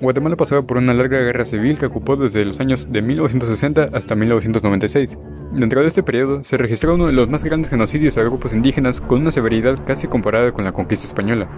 Guatemala pasaba por una larga guerra civil que ocupó desde los años de 1960 hasta 1996. Dentro de este periodo se registró uno de los más grandes genocidios a grupos indígenas con una severidad casi comparada con la conquista española.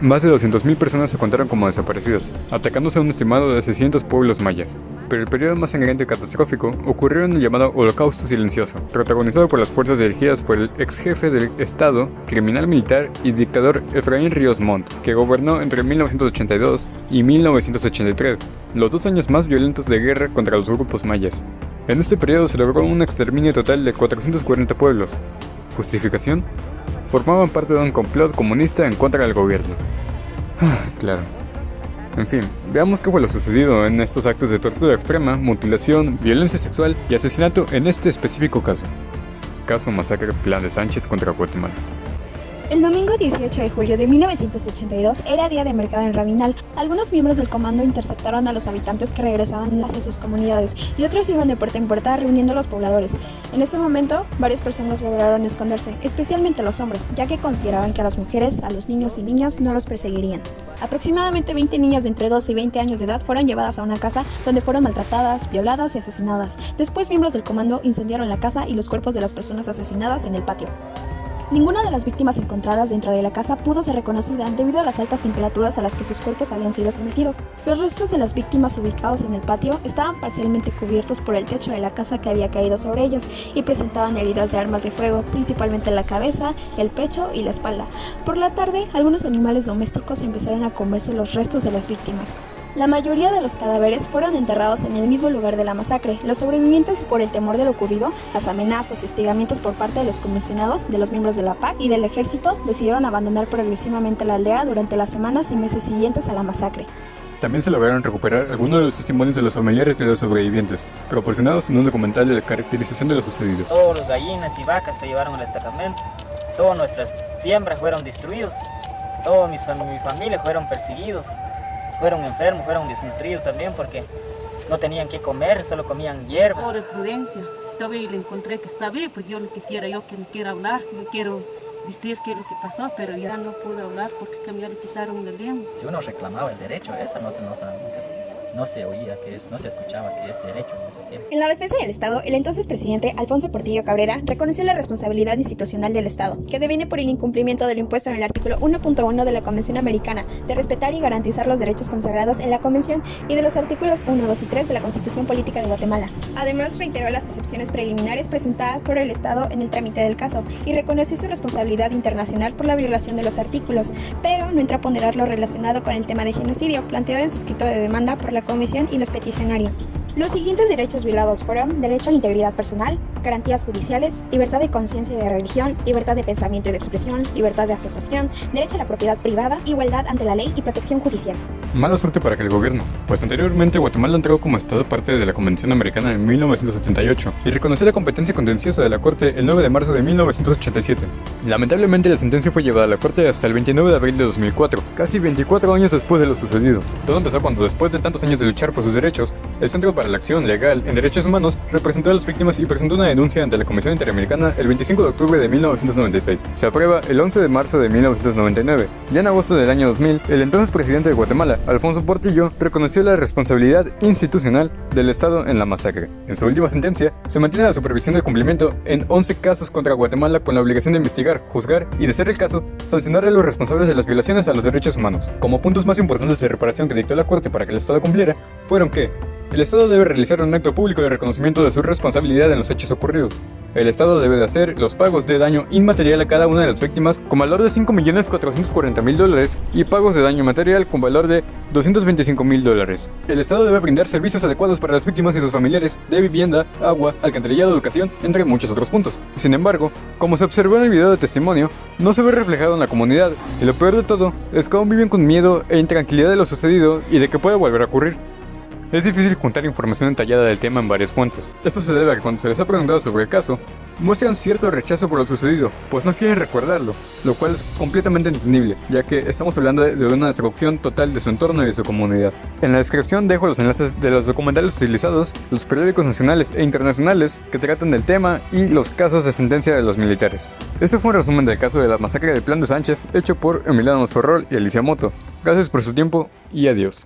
Más de 200.000 personas se contaron como desaparecidas, atacándose a un estimado de 600 pueblos mayas. Pero el periodo más sangriento y catastrófico ocurrió en el llamado Holocausto Silencioso, protagonizado por las fuerzas dirigidas por el ex jefe del Estado, criminal militar y dictador Efraín Ríos Montt, que gobernó entre 1982 y 1983, los 2 años más violentos de guerra contra los grupos mayas. En este periodo se logró un exterminio total de 440 pueblos. ¿Justificación? Formaban parte de un complot comunista en contra del gobierno. Claro. En fin, veamos qué fue lo sucedido en estos actos de tortura extrema, mutilación, violencia sexual y asesinato en este específico caso. Caso Masacre Plan de Sánchez contra Guatemala. El domingo 18 de julio de 1982 era día de mercado en Rabinal. Algunos miembros del comando interceptaron a los habitantes que regresaban hacia sus comunidades y otros iban de puerta en puerta reuniendo a los pobladores. En ese momento, varias personas lograron esconderse, especialmente los hombres, ya que consideraban que a las mujeres, a los niños y niñas no los perseguirían. Aproximadamente 20 niñas de entre 12 y 20 años de edad fueron llevadas a una casa donde fueron maltratadas, violadas y asesinadas. Después, miembros del comando incendiaron la casa y los cuerpos de las personas asesinadas en el patio. Ninguna de las víctimas encontradas dentro de la casa pudo ser reconocida debido a las altas temperaturas a las que sus cuerpos habían sido sometidos. Los restos de las víctimas ubicados en el patio estaban parcialmente cubiertos por el techo de la casa que había caído sobre ellos y presentaban heridas de armas de fuego, principalmente en la cabeza, el pecho y la espalda. Por la tarde, algunos animales domésticos empezaron a comerse los restos de las víctimas. La mayoría de los cadáveres fueron enterrados en el mismo lugar de la masacre. Los sobrevivientes, por el temor de lo ocurrido, las amenazas y hostigamientos por parte de los comisionados, de los miembros de la PAC y del ejército, decidieron abandonar progresivamente la aldea durante las semanas y meses siguientes a la masacre. También se lograron recuperar algunos de los testimonios de los familiares de los sobrevivientes, proporcionados en un documental de la caracterización de lo sucedido. Todos los gallinas y vacas se llevaron al destacamento, todas nuestras siembras fueron destruidos, toda mi familia fueron perseguidos. Fueron enfermos, fueron desnutridos también porque no tenían que comer, solo comían hierbas. Pobre Prudencia, todavía le encontré que está bien, pues yo le quisiera, yo que me quiera hablar, que me quiero decir qué es lo que pasó, pero ya no pude hablar porque ya le quitaron la lengua. Si uno reclamaba el derecho, esa no se oía, no se escuchaba que es derecho en ese tiempo. En la defensa del Estado, el entonces presidente Alfonso Portillo Cabrera reconoció la responsabilidad institucional del Estado, que deviene por el incumplimiento del impuesto en el artículo 1.1 de la Convención Americana de respetar y garantizar los derechos consagrados en la Convención y de los artículos 1, 2 y 3 de la Constitución Política de Guatemala. Además, reiteró las excepciones preliminares presentadas por el Estado en el trámite del caso y reconoció su responsabilidad internacional por la violación de los artículos, pero no entró a ponderar lo relacionado con el tema de genocidio planteado en su escrito de demanda por la Comisión y los peticionarios. Los siguientes derechos violados fueron derecho a la integridad personal, garantías judiciales, libertad de conciencia y de religión, libertad de pensamiento y de expresión, libertad de asociación, derecho a la propiedad privada, igualdad ante la ley y protección judicial. Mala suerte para el gobierno, pues anteriormente Guatemala entró como Estado parte de la Convención Americana en 1978 y reconoció la competencia contenciosa de la Corte el 9 de marzo de 1987. Lamentablemente la sentencia fue llevada a la Corte hasta el 29 de abril de 2004, casi 24 años después de lo sucedido. Todo empezó cuando, después de tantos años de luchar por sus derechos, el Centro para la Acción Legal en Derechos Humanos representó a las víctimas y presentó una denuncia ante la Comisión Interamericana el 25 de octubre de 1996. Se aprueba el 11 de marzo de 1999. Ya en agosto del año 2000, el entonces presidente de Guatemala, Alfonso Portillo, reconoció la responsabilidad institucional del Estado en la masacre. En su última sentencia, se mantiene la supervisión del cumplimiento en 11 casos contra Guatemala con la obligación de investigar, juzgar y, de ser el caso, sancionar a los responsables de las violaciones a los derechos humanos. Como puntos más importantes de reparación que dictó la Corte para que el Estado cumpliera, fueron que el Estado debe realizar un acto público de reconocimiento de su responsabilidad en los hechos ocurridos. El Estado debe de hacer los pagos de daño inmaterial a cada una de las víctimas con valor de $5.440.000 y pagos de daño material con valor de $225.000. El Estado debe brindar servicios adecuados para las víctimas y sus familiares de vivienda, agua, alcantarillado, educación, entre muchos otros puntos. Sin embargo, como se observó en el video de testimonio, no se ve reflejado en la comunidad, y lo peor de todo es que aún viven con miedo e intranquilidad de lo sucedido y de que pueda volver a ocurrir. Es difícil juntar información detallada del tema en varias fuentes. Esto se debe a que cuando se les ha preguntado sobre el caso, muestran cierto rechazo por lo sucedido, pues no quieren recordarlo, lo cual es completamente entendible, ya que estamos hablando de una destrucción total de su entorno y de su comunidad. En la descripción dejo los enlaces de los documentales utilizados, los periódicos nacionales e internacionales que tratan del tema y los casos de sentencia de los militares. Este fue un resumen del caso de la masacre del Plan de Sánchez, hecho por Emiliano Ferrol y Alicia Moto. Gracias por su tiempo y adiós.